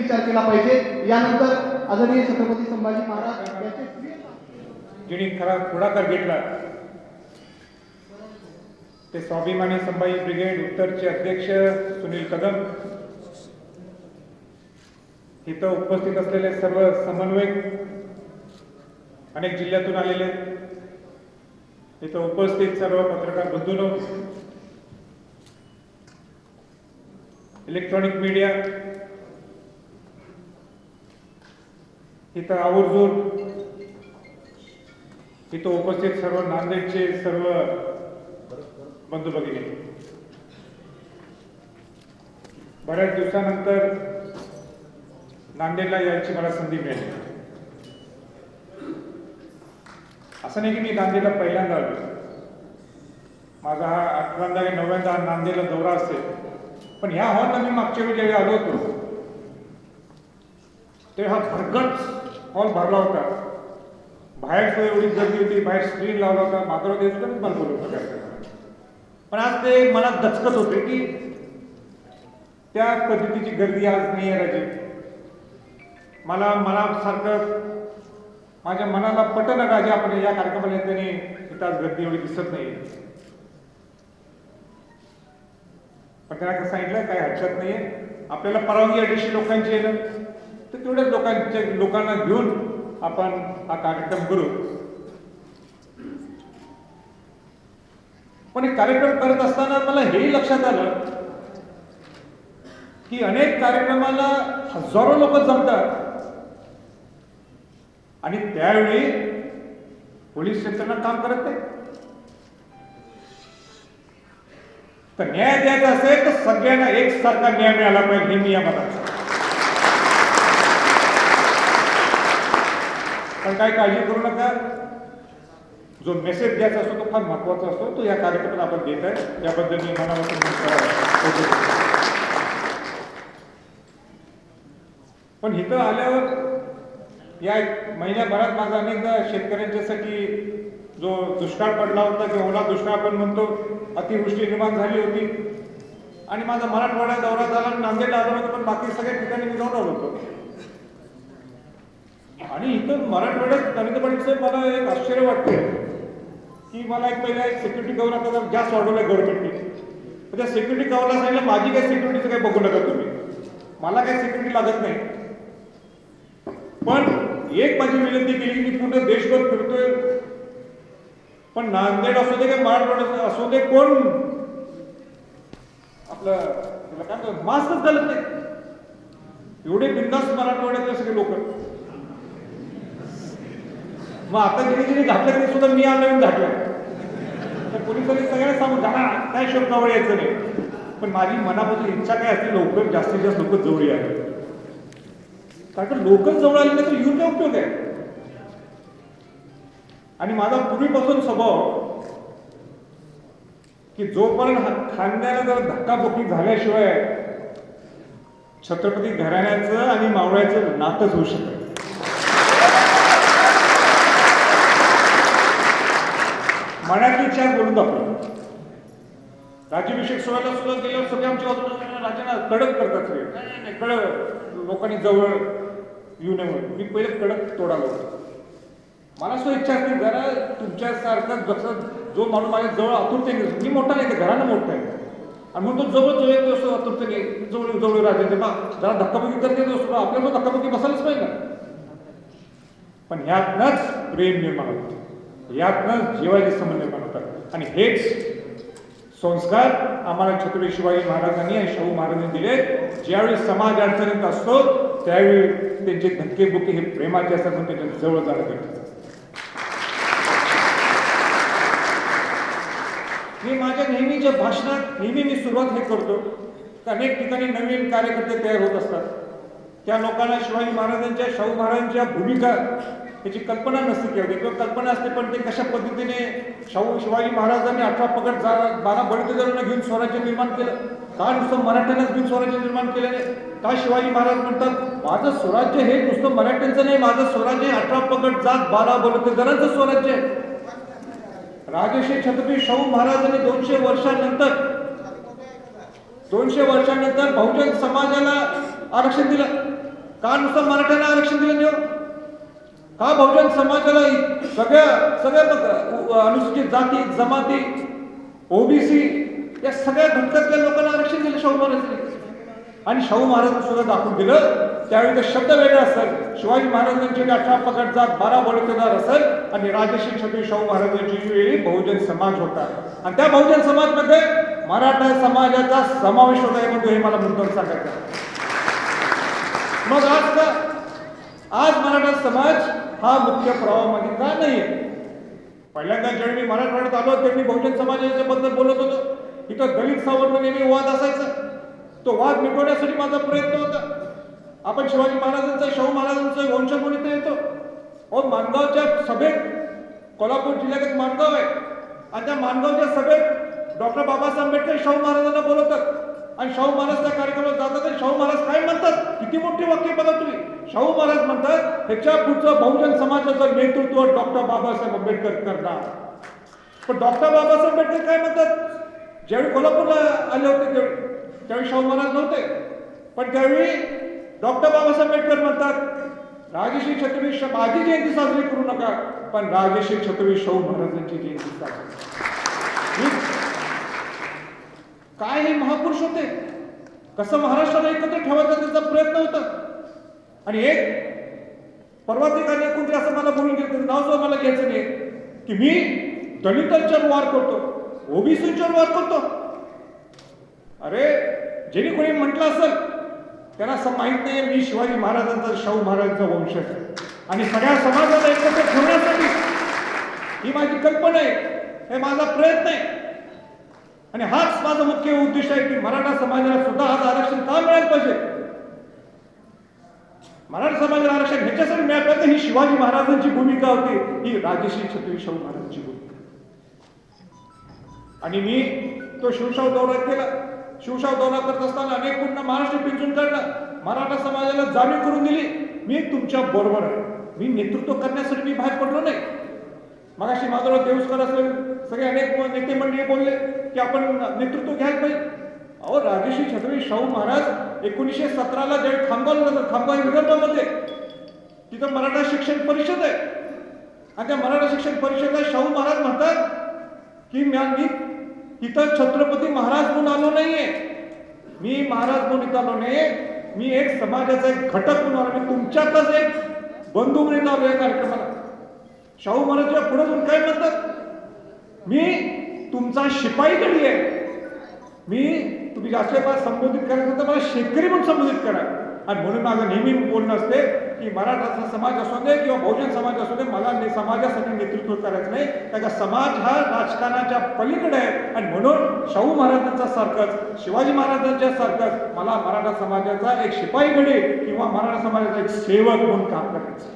विचार केला पाहिजे। यानंतर आदरणीय छत्रपती संभाजी महाराज यांचे जिने खरा पुढाकार घेतला ते स्वाभिमानी संभाजी ब्रिगेड उत्तरचे अध्यक्ष सुनील कदम, इथं उपस्थित असलेले सर्व समन्वयक, अनेक जिल्ह्यातून आलेले, इथं उपस्थित सर्व पत्रकार बंधूंनो, इलेक्ट्रॉनिक मीडिया, इथं आवर्जून इथं उपस्थित सर्व नांदेडचे सर्व बंधू भगिनी, बऱ्याच दिवसानंतर नांदेडला यायची मला संधी मिळाली। असं नाही की मी नांदेडला पहिल्यांदा आलो, माझा हा 8व्या की 9व्या नांदेडला दौरा असेल, पण ह्या हॉलला मी मागच्या वेळी ज्यावेळी आलो होतो ते हा भरगट हॉल भरला होता, बाहेर तो एवढी गर्दी होती, बाहेर स्क्रीन लावला होता, मात्र देश पण बंद होतं। पण आज ते मला दचकत होते की त्या पद्धतीची गर्दी आज नाही आहे राजे। मला मनासारखं माझ्या मनाला पटन राजे आपण या कार्यक्रमाला त्यांनी इथं आज गर्दी एवढी दिसत नाही, पण त्यांना कसं सांगितलं काय हरकत नाहीये, आपल्याला परवानगी अडीचशे लोकांची आहे ना, तर तेवढ्याच लोकांना घेऊन आपण हा कार्यक्रम करू। पण एक कार्यक्रम करत असताना मला हेही लक्षात आलं की अनेक कार्यक्रमाला हजारो लोक जमतात आणि त्यावेळी पोलीस यंत्रणा काम करत नाही। तर न्याय द्यायचा असेल तर सगळ्यांना एकसारखा न्याय मिळाला पाहिजे, हे मी या मनात। पण काय काळजी करू नका, जो मेसेज द्यायचा असतो तो फार महत्वाचा असतो, तो या कार्यक्रमात आपण देत आहे, याबद्दल मी मनापासून। पण इथं आल्यावर या महिन्याभरात माझा अनेकदा शेतकऱ्यांच्यासाठी जो दुष्काळ पडला होता किंवा ओला दुष्काळ आपण म्हणतो, अतिवृष्टी निर्माण झाली होती आणि माझा मराठवाडा दौरा झाला, नांदेडला आलो होतो, पण बाकी सगळ्या ठिकाणी मी जाऊन आलो होतो। आणि इथं मराठवाड्यात नरेंद्र पाटील साहेब मला एक आश्चर्य वाटते की मला एक पहिला एक सिक्युरिटी कव्हर आता जास्त वाढवलाय गव्हर्नमेंटने, त्या सिक्युरिटी कव्हरला सांगितलं माझी काही सिक्युरिटीचं काही बघू नका तुम्ही, मला काही सिक्युरिटी लागत नाही। पण एक माझी विनंती केली की मी पूर्ण देशभर फिरतोय, पण नांदेड असू दे किंवा मराठवाडा असू दे, कोण आपलं काय म्हणतो मास्कच घालत नाही, एवढे बिंदास मराठवाड्यातले सगळे लोक। मग आता जिने घातलं ते सुद्धा मी आलो घातलं, तर पोलिसांनी सगळ्यांना सांगून घाला, काय शोधकावर यायचं नाही। पण माझी मनापासून इच्छा काय असते, लवकर जास्तीत जास्त लोक जवळ यावे, कारण लोक जवळ आले नाही तर येऊन काय उपयोग आहे। आणि माझा पूर्वीपासून स्वभाव की जोपर्यंत खांद्याला जर धक्काबुक्की झाल्याशिवाय छत्रपती घराण्याचं आणि मावळ्याचं नातंच होऊ शकत। मनातली चार बोलून दाखवलं, राज्याभिषेक सोहळ्याला सुद्धा गेल्यावर सगळे आमच्या बाजूला राज्याला कडक करतात, सगळे कडक लोकांनी जवळ येऊ नये म्हणून मी पहिले कडक तोडालो होतो। मला सुद्धा इच्छा असते जरा तुमच्यासारखा जसं जो माणूस माझ्या जवळ आतुरतेने, मी मोठा नाही, घरानं मोठा आहे आणि म्हणून तो जवळ जवळ येतो असतो आतुरतेने, जवळ जवळ राजाचे बा जरा धक्काबुक्की करते असतो, आपल्याला धक्काबुक्की बसायलाच पाहिजे ना। पण ह्यातनंच प्रेम निर्माण होतं, यातनंच जीवाचे संबंध निर्माण होतात आणि हेच संस्कार आम्हाला छत्रपती शिवाजी महाराजांनी आणि शाहू महाराजांनी दिले। ज्यावेळी समाज अडचणीत असतो त्यावेळी त्यांचे धक्केबुक्की हे प्रेमाचे असतात, म्हणून त्यांच्या जवळ जाणं गरजेचं असतं। मी माझ्या नेहमीच्या भाषणात नेहमी मी सुरुवात हे करतो की अनेक ठिकाणी नवीन कार्यकर्ते तयार होत असतात, त्या लोकांना शिवाजी महाराजांच्या शाहू महाराजांच्या भूमिका याची कल्पना नसते किंवा कल्पना असते, पण ते कशा पद्धतीने शिवाजी महाराजांनी 18 पगड 12 बळीदारांना घेऊन स्वराज्य निर्माण केलं, का नुसतं मराठ्यांनाच घेऊन स्वराज्य निर्माण केलं नाही, का शिवाजी महाराज म्हणतात माझं स्वराज्य हे नुसतं मराठ्यांचं नाही, माझं स्वराज्य 18 पगड 12 बळीदारांचं स्वराज्य आहे। राजर्षी छत्रपती शाहू महाराजांनी 200 वर्षांनंतर बहुजन समाजाला आरक्षण दिलं, का नुसतं मराठ्यांना आरक्षण दिलं नाही हो? का बहुजन समाजाला सगळ्या अनुसूचित जाती जमाती ओबीसी या सगळ्या घटकातल्या लोकांना आरक्षण दिलं शाहू महाराजांनी? आणि शाहू महाराजांनी सुद्धा दाखवून दिलं त्यावेळी ते शब्द वेगळे असेल. शिवाजी महाराजांची 18 पगड जात 12 बडतेदार असेल आणि राजश्री छत्रपती शाहू महाराजांची वेळी बहुजन समाज होता आणि त्या बहुजन समाजमध्ये मराठा समाजाचा समावेश होता हे मला मुद्दाम सांगायचं. मग आज मराठा समाज हा मुख्य प्रवाहामध्ये का नाहीये? पहिल्यांदा ज्यावेळी मी मराठवाड्यात आलो तेव्हा मी बहुजन समाजाच्या बद्दल बोलत होतो. इथं दलित सावरकर नेहमी वाद असायचा. तो वाद मिटवण्यासाठी माझा प्रयत्न होता. आपण शिवाजी महाराजांचा शाहू महाराजांचा वंशगुण इथे येतो. अहो माणगावच्या सभेत कोल्हापूर जिल्ह्यात एक माणगाव आहे आणि त्या माणगावच्या सभेत डॉक्टर बाबासाहेब आंबेडकर शाहू महाराजांना बोलवतात आणि शाहू महाराज त्या कार्यक्रमात जातात आणि शाहू महाराज काय म्हणतात? किती मोठी वाक्य बघा तुम्ही. शाहू महाराज म्हणतात ह्याच्या पुढचं बहुजन समाजाचं नेतृत्व डॉक्टर बाबासाहेब आंबेडकर करणार. पण डॉक्टर बाबासाहेब आंबेडकर काय म्हणतात? ज्यावेळी कोल्हापूरला आले होते त्यावेळी शाहू महाराज नव्हते पण त्यावेळी डॉक्टर बाबासाहेब आंबेडकर म्हणतात राजश्री छत्रपती माझी जयंती साजरी करू नका पण राजश्री छत्रपती शाहू महाराजांची जयंती साजरी. काय हे महापुरुष होते. कसं महाराष्ट्राला एकत्र ठेवायचा त्यांचा प्रयत्न होता. आणि एक परवाच एखाद्या कोणतरी असं मला बोलून गेलं नाव सुद्धा मला घ्यायचं नाही की मी दलितांच्यावर वार करतो ओबीसींच्यावर वार करतो. अरे ज्यांनी कोणी म्हटलं असेल त्यांना असं माहित नाही मी शिवाजी महाराजांचा शाहू महाराजांचा वंशज आहे आणि सगळ्या समाजाला एकत्र ठेवण्यासाठी ही माझी कल्पना आहे. हे माझा प्रयत्न आहे आणि हाच माझा मुख्य उद्देश आहे की मराठा समाजाला सुद्धा आज आरक्षण का मिळायला पाहिजे. मराठा समाजाला आरक्षण ह्याच्यासाठी मिळालं पाहिजे. ही शिवाजी महाराजांची भूमिका होती. ही राजश्री छत्रपती शाहू महाराजांची भूमिका. आणि मी तो शिवशाहू दौरा केला. शिवशाहू दौरा करत असताना अनेक पुन्हा महाराष्ट्र पिंचून काढला. मराठा समाजाला जाणीव करून दिली मी तुमच्या बरोबर आहे. मी नेतृत्व करण्यासाठी मी बाहेर पडलो नाही. मगाशी माधवराव देऊसकर असेल सगळे अनेक नेते मंडळी बोलले की आपण नेतृत्व घ्यायला पाहिजे. अहो राजश्री छत्रपती शाहू महाराज 1917ला ज्यावेळी खामगाव विदर्भामध्ये तिथं मराठा शिक्षण परिषद आहे आणि त्या मराठा शिक्षण परिषदेला शाहू महाराज म्हणतात की मी तिथं छत्रपती महाराज म्हणून आलो नाहीये. मी महाराज म्हणून इथं आलो नाही. मी एक समाजाचा एक घटक म्हणून आलो. मी तुमच्यातच एक बंधू म्हणून आलो या कार्यक्रमाला. शाहू महाराज पुढे जाऊन काय म्हणतात मी तुमचा शिपाई कधी आहे. मी तुम्ही जास्त संबोधित करायचं तर मला शेतकरी म्हणून संबोधित करा. आणि म्हणून माझं नेहमी बोलणं असते की मराठा समाज असू दे किंवा बहुजन समाज असू दे मला समाजासाठी नेतृत्व करायचं नाही. त्याचा समाज हा राजकारणाच्या पलीकडे आहे आणि म्हणून शाहू महाराजांचा सारखंच शिवाजी महाराजांच्या सारखंच मला मराठा समाजाचा एक शिपाई गडी किंवा मराठा समाजाचा एक सेवक म्हणून काम करायचं.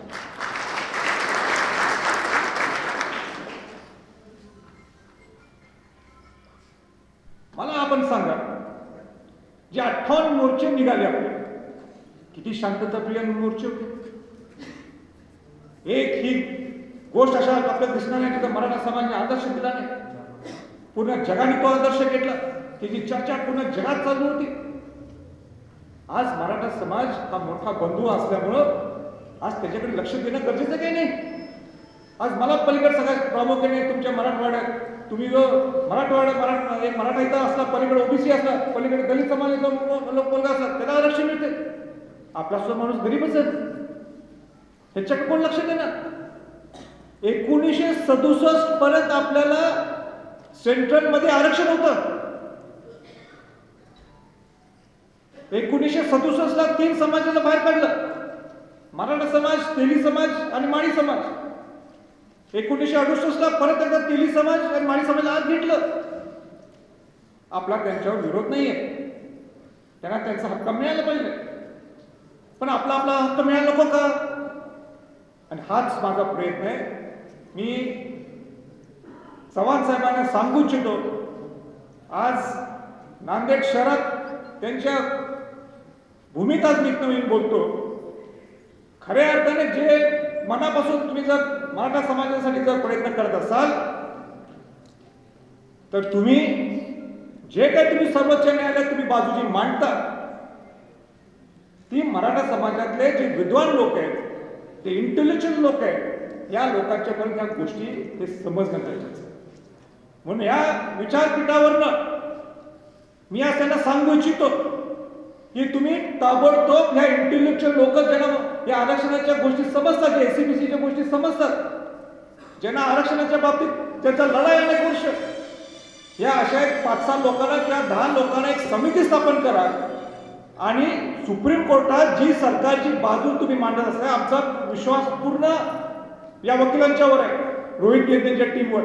मला आपण सांगा जे 58 मोर्चे निघाले आपले किती शांतताप्रिय मोर्चे होते. एक ही गोष्ट अशा आपल्याला दिसणार नाही की मराठा समाजाने आदर्श दिला नाही. पूर्ण जगाने तो आदर्श घेतला. त्याची चर्चा पूर्ण जगात चालू होती. आज मराठा समाज हा मोठा बंधू असल्यामुळं आज त्याच्याकडे लक्ष देणं गरजेचं काही नाही. आज मला पलीकडे सगळ्यात प्रामुख्याने तुमच्या मराठवाड्यात तुम्ही जो मराठा इथं असला पलीकडे ओबीसी असला पलीकडे दलित समाजाचा लोक मुलगा असला त्याला आरक्षण मिळते. आपला सुद्धा माणूस गरीबच आहे. ह्याच्याकडे कोण लक्ष देणार. 1967 पर्यंत आपल्याला सेंट्रल मध्ये आरक्षण होतं. 1967 ला 3 समाजाला बाहेर काढलं. मराठा समाज तेली समाज आणि माळी समाज. 1968 ला परत एकदा तेली समाज आणि माळी समाजाला आत घेतलं. आपला त्यांच्यावर विरोध नाहीये. त्यांना त्यांचा हक्क मिळाला पाहिजे पण आपला हक्क मिळाला नको का. आणि हाच माझा प्रयत्न आहे. मी चव्हाण साहेबांना सांगू इच्छितो आज नांदेड शहरात त्यांच्या भूमिकाच मी नवीन बोलतो. खऱ्या अर्थाने जे मनापासून तुम्ही जर मराठा समाजासाठी जर प्रयत्न करत असाल तर तुम्ही जे काही तुम्ही सर्वोच्च न्यायालयात तुम्ही बाजूची मांडता ती मराठा समाजातले जे विद्वान लोक आहेत, ते इंटेलेक्च्युअल लोक आहेत, या लोकांच्यापर्यंत या गोष्टी ते समजणं गरजेचं आहे. म्हणून या विचारपीठावरनं मी आज त्यांना सांगू इच्छितो की तुम्ही ताबडतोब ह्या इंटेलेक्च्युअल लोक ज्यांना या आरक्षणाच्या गोष्टी समजतात, एसीबीसीच्या गोष्टी समजतात, ज्यांना आरक्षणाच्या बाबतीत त्याचा लढाई अनेक वर्ष, या अशा एक 5-6 लोकांना किंवा 10 लोकांना एक समिती स्थापन करा आणि सुप्रीम कोर्टात जी सरकारची बाजू तुम्ही मांडत असता, आमचा विश्वास पूर्ण या वकिलांच्यावर आहे, रोहित गेंदेच्या टीमवर.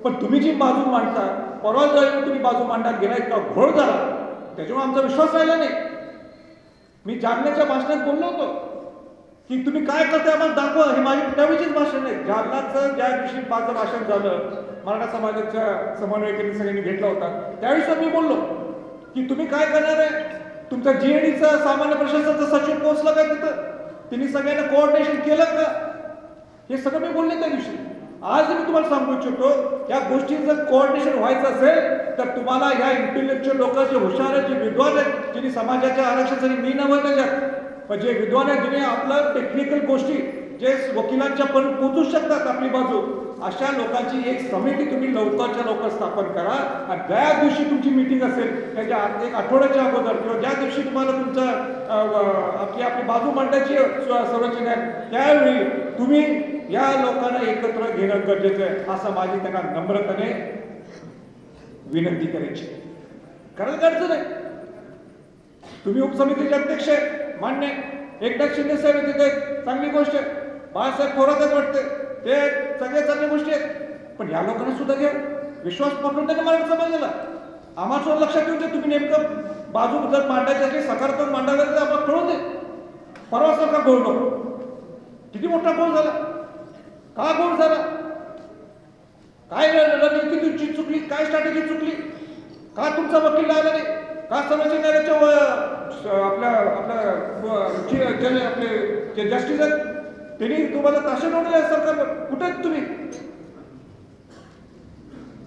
पण तुम्ही जी बाजू मांडता, परवा जाऊन तुम्ही बाजू मांडा गेला, इतका घोळ झाला, त्याच्यामुळे आमचा विश्वास राहिला नाही. मी जालन्याच्या भाषणात बोललो होतो की तुम्ही काय करताय आम्हाला दाखवा. हे माझी त्यावेळीचीच भाषण आहे. जालन्याचं ज्या दिवशी माझं भाषण झालं, मराठा समाजाच्या समन्वयकांनी सगळ्यांनी घेतला होता, त्यावेळेस मी बोललो की तुम्ही काय करणार आहे. तुमचा जीएडीचा सामान्य प्रशासनाचा सचिव पोहोचला काय तिथं, त्यांनी सगळ्यांना कोऑर्डिनेशन केलं का, हे सगळं मी बोलले त्या दिवशी. आज मी तुम्हाला सांगू इच्छितो, या गोष्टीचं जर कोऑर्डिनेशन व्हायचं असेल तर तुम्हाला ह्या इंटेलेक्च्युअल लोकांचे हुशार आहेत, जे विद्वान आहेत, ज्यांनी समाजाच्या आरक्षणासाठी मी नव्हे त्याच्यात, पण जे विद्वान आहेत, ज्यांनी आपलं टेक्निकल गोष्टी जे वकिलांच्या पर्यंत पोहोचू शकतात आपली बाजू, अशा लोकांची एक समिती तुम्ही लवकरच्या लवकर स्थापन करा. आणि ज्या दिवशी तुमची मीटिंग असेल त्याच्या एक आठवड्याच्या अगोदर किंवा ज्या दिवशी तुम्हाला तुमचा आपली बाजू मांडायची संरचना आहे, त्यावेळी तुम्ही या लोकांना एकत्र घेणं गरजेचं आहे, असं माझी त्यांना नम्रतेने विनंती करायची. कारण अडचण आहे. तुम्ही उपसमितीचे अध्यक्ष आहे, मान्य आहे. एकनाथ शिंदे साहेब तिथे चांगली गोष्ट आहे, बाळासाहेब थोरातच वाटते, ते सगळ्या चांगल्या गोष्टी आहेत. पण या लोकांना सुद्धा घ्या, विश्वास पकडून त्यांना मराठा समाजाला आम्हाला सुद्धा लक्षात ठेवून तुम्ही नेमकं बाजू जर मांडायची असली सकारात्मक मांडायला तर आम्हाला कळून दे. परवा सारखा गोळ नको. किती मोठा गोळ झाला, का गोळ झाला, काय रणनीती चुकली, काय स्ट्रॅटेजी चुकली, का तुमचा वकील लागला नाही, का सर्वोच्च न्यायालयाच्या आपल्या आपले जे जस्टिस आहेत त्यांनी तुम्हाला ताशा नोंदवल्या सरकारवर, कुठे आहेत तुम्ही.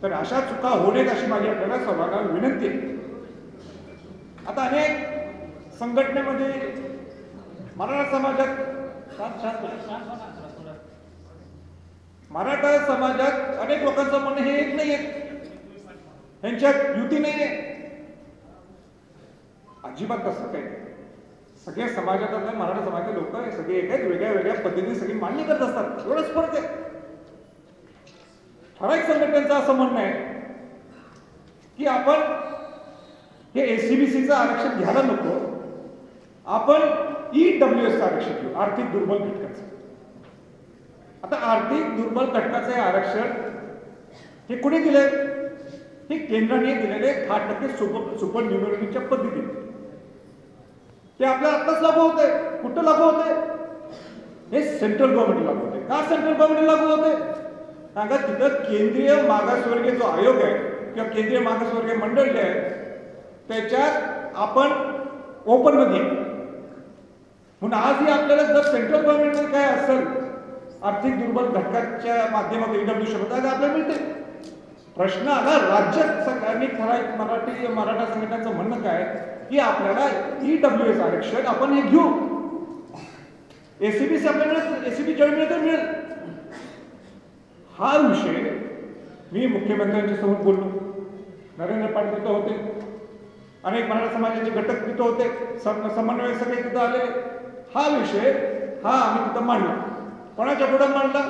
तर अशा चुका होण्यात अशी माझी आपल्याला सर्वांना विनंती आहे. आता अनेक संघटनेमध्ये मराठा समाजात मराठा समाजात अनेक लोकांचं म्हणणं हे एक नाही आहे, यांच्यात युती नाही आहे. अजिबात तसं काही सगळ्या समाजातल्या मराठा समाजाचे लोक सगळे एक आहेत, वेगळ्या वेगळ्या पद्धतीने सगळी मांडणी करत असतात, एवढंच फरक आहे. ठराविक संघटनांचं असं म्हणणं आहे की आपण हे एसीबीसीचं आरक्षण घ्यायला नको, आपण ईडब्ल्यूएसचं आरक्षण घेऊ, आर्थिक दुर्बल घटकाचं. आता आर्थिक दुर्बल घटकाचं हे आरक्षण हे कुणी दिले, हे केंद्राने दिलेले 10% सुपर न्युमरिटीच्या पद्धतीने. ते आपल्याला आत्ताच लागू होते. कुठं लागू होते, हे सेंट्रल गव्हर्नमेंट लागू होते. का सेंट्रल गव्हर्नमेंट लागू होते सांगा. तिथं केंद्रीय मागासवर्गीय जो आयोग आहे किंवा केंद्रीय मागासवर्गीय मंडळ जे आहे त्याच्यात आपण ओपन मध्ये, म्हणून आजही आपल्याला जर सेंट्रल गव्हर्नमेंटमध्ये काय असेल आर्थिक दुर्बल घटकाच्या माध्यमातून ईडब्ल्यू शब्द आपल्याला मिळते. प्रश्न आला राज्यात अनेक ठराविक मराठा संघटनांचं म्हणणं काय की आपल्याला ईडब्ल्यूएस आरक्षण आपण हे घेऊ, एसीबीसी आपल्याला एसीबी जेवढी मिळेल तर मिळेल. हा विषय मी मुख्यमंत्र्यांच्या समोर बोललो, नरेंद्र पाटील तिथं होते, अनेक मराठा समाजाचे घटक तिथं होते, समन्वय सगळे तिथं आले. हा विषय आम्ही तिथं मांडला. कोणाच्या पुढे मांडला,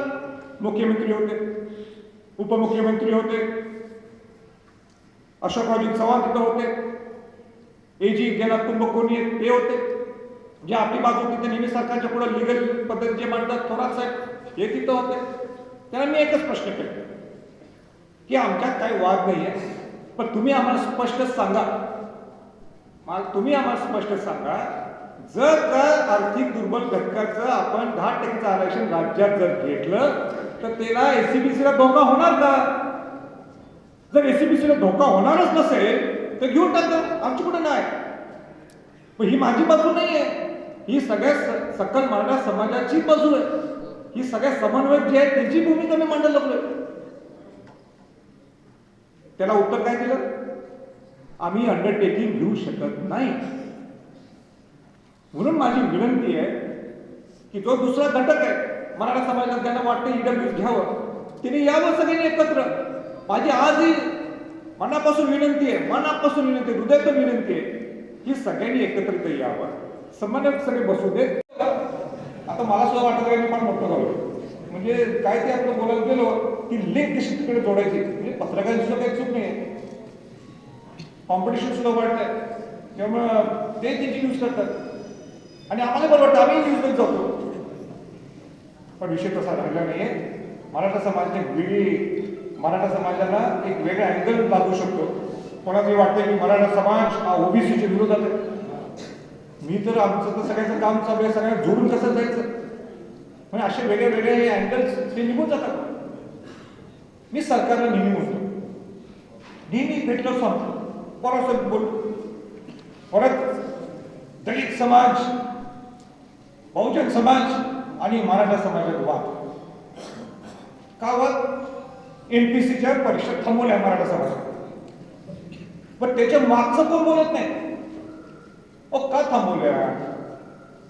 मुख्यमंत्री होते, उपमुख्यमंत्री होते, अशोकरावजी चव्हाण तिथं होते, एजी गेला कुंभकोणी ते होते, जे आपली बाजू तिथे नेहमी सरकारच्या पुढे लिगल पद्धती जे मांडतात थोरात साहेब हे तिथं होते. त्यांना मी एकच प्रश्न केला की आमच्यात काही वाद नाही आहे, पण तुम्ही आम्हाला स्पष्ट सांगा, तुम्ही आम्हाला स्पष्ट सांगा, जर का आर्थिक दुर्बल घटकाचं आपण 10% आरक्षण राज्यात जर घेतलं तर त्याला एसीबीसीला धोका होणार का. जर एसीबीसीला धोका होणारच नसेल तर घेऊन टाकतो, आमची कुठे नाही. पण ही माझी बाजू नाही आहे, ही सगळ्या सकल मराठा समाजाची बाजू आहे. ही सगळ्या समन्वयक जे आहेत त्यांची भूमिका मी मांडायला लागलोय. त्याला उत्तर काय दिलं, आम्ही अंडरटेकिंग घेऊ शकत नाही. म्हणून माझी विनंती आहे की जो दुसरा घटक आहे मराठा समाजात ज्यांना वाटतं ईडब्ल्यू घ्यावं तिने यावं सगळ्यांनी एकत्र. माझी आजही मनापासून विनंती आहे, मनापासून विनंती आहे, हृदयातून विनंती आहे की सगळ्यांनी एकत्रित यावं, समन्वय सगळे बसू देत. आता मला सुद्धा वाटत आहे मी पण मोठं झालो म्हणजे काय ते आपलं बोलायला गेलो की लिंक कशी तिकडे जोडायची म्हणजे पत्रकारांची सुद्धा काही चूक नाही आहे, कॉम्पिटिशन सुद्धा वाढतंय त्यामुळं ते त्यांची यूज करतात आणि आम्हाला बरं वाटतं आम्ही यूज करत जातो. पण विषय तसा राहिला नाहीये. मराठा समाजाने वेगळी मराठा समाजाला एक वेगळा अँगल लागू शकतो. कोणालाही वाटतं की मराठा समाज हा ओबीसीच्या विरोधात आहे. मी तर आमचं तर सगळ्याचं काम चालू आहे, सगळ्यांना जोडून कसं जायचं म्हणजे असे वेगळे वेगळे अँगल्स ते निघून जातात. मी सरकारला नेहमी म्हणतो, नेहमी भेटलो सांगतो, परत बोलतो, परत दलित समाज, बहुजन समाज आणि मराठा समाजात वाद का वाद? एमपीसीच्या परीक्षा थांबवल्या मराठा समाजात, पण त्याच्या मागचं कोण बोलत नाही. का थांबवल्या,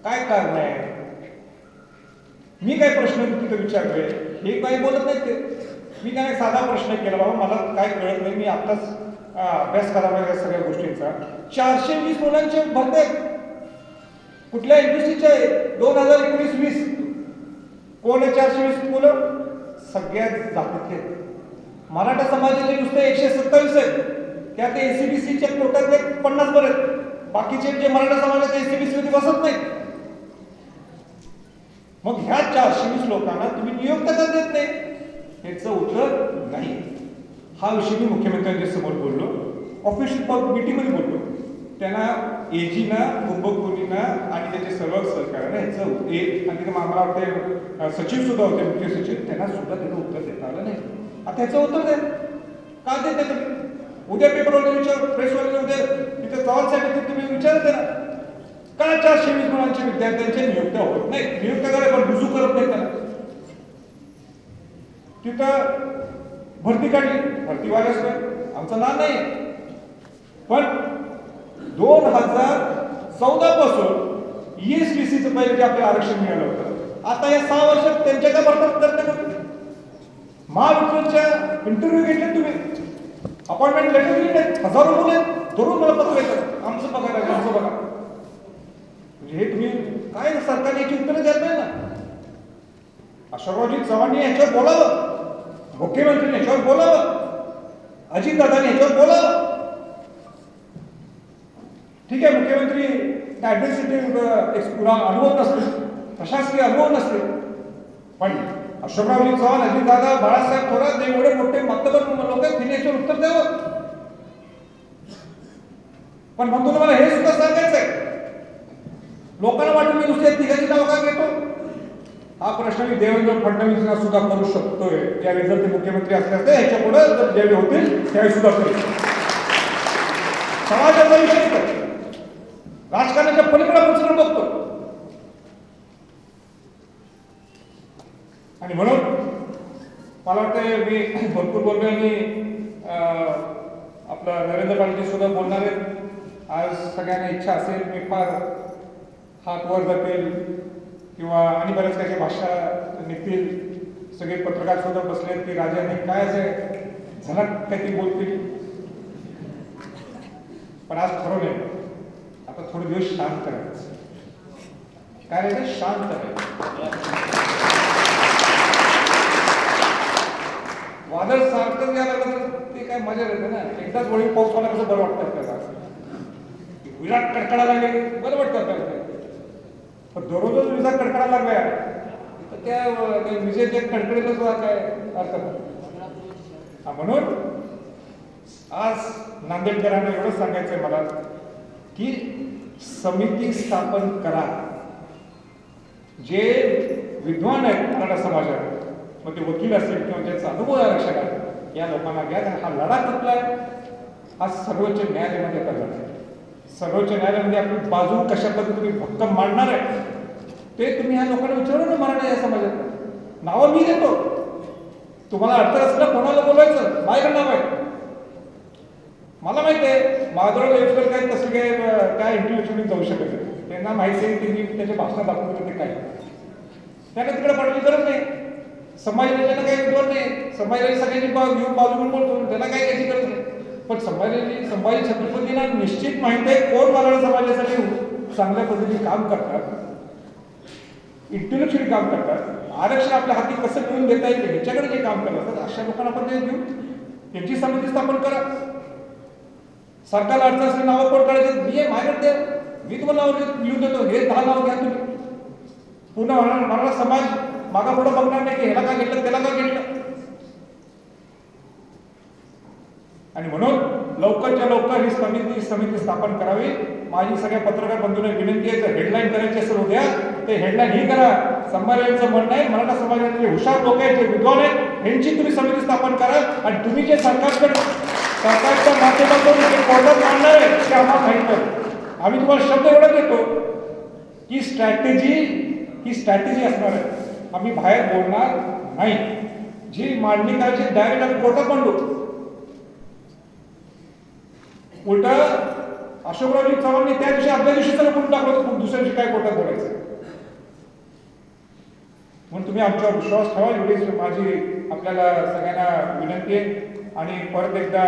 काय कारण आहे? मी काय प्रश्न तिथे विचारले हे काही बोलत नाही ते. मी काय साधा प्रश्न केला, बाबा मला काय कळत नाही, मी आत्ताच अभ्यास करावा या सगळ्या गोष्टींचा. 420 मुलांचे भरते कुठल्या एमपीसीच्या 2019-20 कोण आहे 420 मुलं? सगळ्यात जातीतले. मराठा समाजाचे नुसते 127 आहेत, त्यात एसीबीसीच्या कोट्यातले 50 बरे आहेत. बाकीचे जे मराठा समाजाचे एसीबीसी मध्ये बसत नाही. मग ह्या 420 लोकांना तुम्ही नियुक्त का देत नाही? याचं उत्तर नाही. हा विषय मी मुख्यमंत्र्यांच्या समोर बोललो, ऑफिशियल मीटिंगमध्ये बोललो. त्यांना एजीना, कुंभकोणीना आणि त्याचे सर्व सहकार्याने ह्याचं एक आणि तिथे मला वाटते सचिव सुद्धा होते, मुख्य सचिव, त्यांना सुद्धा त्याचं उत्तर देता आलं नाही. आता ह्याचं उत्तर द्या, का देते तुम्ही? उद्या पेपरवर विचार, प्रेसवाले उद्या तिथे चव्हाणसाठी तुम्ही विचारते ना, का 420 मुलांच्या विद्यार्थ्यांच्या नियुक्त्या होत नाही? नियुक्त करा पण रुजू करत नाही त्याला. तिथं भरती काढली, भरती वाल्यास आमचं नाव नाही, पण 2014 पासून ईएसपीसीचं पहिले जे आपल्याला आरक्षण मिळालं होतं, आता या 6 वर्षात त्यांच्या काय बरखास्त करते का? महाविद्यालयाच्या इंटरव्ह्यू घेतले तुम्ही, अपॉइंटमेंट लेटर दिले नाही, हजारो मुलं धरून मला पत्र येतात, आमचं बघा लागेल, आमचं बघा. म्हणजे हे तुम्ही काय सरकारने याची उत्तरं द्यायला नाही ना. अशोकरावजी चव्हाणांनी याच्यावर बोलावं, मुख्यमंत्र्यांनी याच्यावर बोलावं, अजितदादांनी याच्यावर बोलावं. ठीक आहे, मुख्यमंत्री ऍडमिनिस्ट्रेटिव्ह पुरा अनुभव नसते, प्रशासकीय अनुभव नसते, पण अशोकरावजी चव्हाण, अजितदादा, बाळासाहेब थोरात एवढे मोठे मातबर लोक आहेत, तिने याच्यावर उत्तर द्यावं. पण म्हणतो तुम्हाला हे सुद्धा सांगायचंय, लोकांना वाटून मी नुसते तिघांची नाव का घेतो? हा प्रश्न मी देवेंद्र फडणवीसांना सुद्धा करू शकतोय, ज्यावेळी जर ते मुख्यमंत्री असले असते, ह्याच्या पुढे जर ज्यावेळी होतील त्यावेळी सुद्धा करू. समाजाचा विषय राजकारणाच्या पलीकडे आपण सगळं बघतो. आणि म्हणून मला वाटतं मी भरपूर बोललो आणि आपलं नरेंद्र पाटील सुद्धा बोलणार आहेत. आज सगळ्यांना इच्छा असेल मी फार हात वर जातील किंवा आणि बऱ्याच काही भाषा निघतील. सगळे पत्रकार सुद्धा बसलेत की राजाने काय असे झलक काही बोलतील. पण आज ठरवलंय आता थोडे दिवस शांत राहायचं. काय राहायचं? शांत राहायचं. वादळ सारखं यायला लागलं ते काय मजा येते ना. एकदाच वळी पाऊस आला कसं बरं वाटतं आपल्याला. विराट कडकडा लागले बरं वाटतं आपल्याला. पण दररोजच विजा कडकडा लागल्या तर त्या विजेच्या कडकडीला सुद्धा काय अर्थ नाही. म्हणून आज नांदेडकरांना एवढंच सांगायचंय मला की समिती स्थापन करा. जे विद्वान आहेत मराठा समाजात, मग ते वकील असतील किंवा ज्यांचा अनुभव आरक्षण आहे, या लोकांना घ्या. हा लढा कुठलाय? हा सर्वोच्च न्यायालयामध्ये आता लढा. सर्वोच्च न्यायालयामध्ये आपली बाजू कशा पद्धतीने भक्कम मांडणार आहे ते तुम्ही ह्या लोकांना विचारू ना. मराठा या समाजात नावं मी देतो, तुम्हाला अर्थ असलं कोणाला बोलायचं, माझ्याकडे नाव आहे. मला माहिती आहे महादुराला काय तसं काय इंटरव्ह्यू जाऊ शकत नाही. त्यांना माहिती आहे की मी त्याच्या भाषणात दाखवतो ते काय. त्यांना तिकडे पडण्याची गरज नाही. संभाजीराजे त्यांना काही विद्वान नाही. संभाजीराजे सगळ्यांची घेऊन बाजू घेऊन बोलतो, त्याला काही याची गरज नाही. पण संभाजी छत्रपतींना निश्चित माहिती आहे कोण मराठा समाजासाठी चांगल्या पद्धतीने काम करतात, इंटेलेक्च्युअली काम करतात, आरक्षण आपल्या हाती कसं मिळवून देता येईल ह्याच्याकडे जे काम करतात अशा लोकांना आपण ते घेऊन त्यांची समिती स्थापन करा. सरकारला अडचण असली नावं कोण काढायचं मी आहे माझ्याकडे द्या, मी तुम्हाला नाव लिहून देतो, हे 10 नाव घ्या तुम्ही. पुन्हा मराठा समाज मागा पुढे बघणार नाही की ह्याला का घेतलं त्याला का घेतलं. आणि म्हणून लवकरच्या लवकर ही समिती स्थापन करावी. माझी सगळ्या पत्रकार बंधूंना विनंती आहे, हेडलाईन करायची असेल उद्या ते हेडलाईन ही करा. संभाजीचं म्हणणं आहे मराठा समाजाचे हुशार लोक आहेत, जे विद्वान आहेत, यांची तुम्ही समिती स्थापन करा. आणि तुम्ही जे सरकारच्या माध्यमातून जे कोर्टात आणणार आहे ते आम्हाला माहित आहे. आम्ही तुम्हाला शब्द एवढा देतो की ही स्ट्रॅटेजी असणार आहे. आम्ही बाहेर बोलणार नाही. जी मांडणी करायची डायरेक्ट आम्ही कोर्टात मांडू. उलट अशोकरावजी चव्हाणांनी त्या दिवशी आदल्या दिवशी सगळं कुठून टाकलं होतं, दुसऱ्या दिवशी काय कोर्टात बोलायचं. म्हणून तुम्ही आमच्यावर विश्वास ठेवा, एवढीच माझी आपल्याला सगळ्यांना विनंती आहे. आणि परत एकदा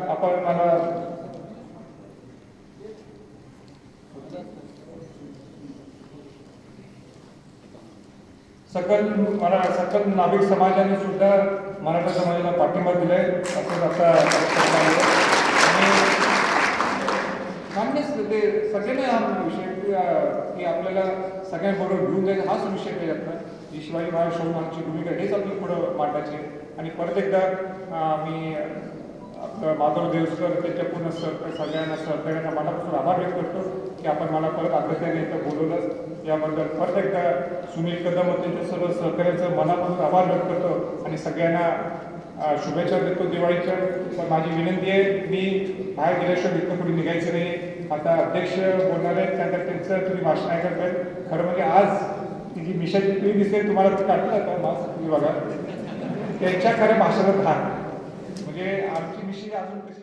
आपण मला सकल नाभिक समाजाने सुद्धा मराठा समाजाला पाठिंबा दिलाय असं आता मान्यच ते सगळ्यांना हा विषय की आपल्याला सगळ्यांबरोबर घेऊन जायचा हाच विषय त्याच्यातला जी शिवाजी महाराज शाहू महाराजची भूमिका हेच आपली पुढं मांडायची. आणि परत एकदा मी आपलं माधव देवस्कर त्याच्या पूर्ण सगळ्यांना सहकार्यांना मनापासून आभार व्यक्त करतो की आपण मला परत आग्रहाने इथं बोलवलं. याबद्दल परत एकदा सुनील कदम व त्यांच्या सर्व सहकार्याचं मनापासून आभार व्यक्त करतो आणि सगळ्यांना शुभेच्छा देतो दिवाळीच्या. पण माझी विनंती आहे, मी बाहेर गेल्याशिवाय इथं पुढे निघायचं नाही. आता अध्यक्ष बोलणार आहेत, त्यानंतर त्यांचं तुम्ही भाषण ऐकताय. खरं म्हणजे आज ती जी मिशाची पिढी दिसते तुम्हाला ती काढलं का मास्क तुम्ही बघा, त्यांच्या खऱ्या भाषणात म्हणजे आमची मिशी अजून कशी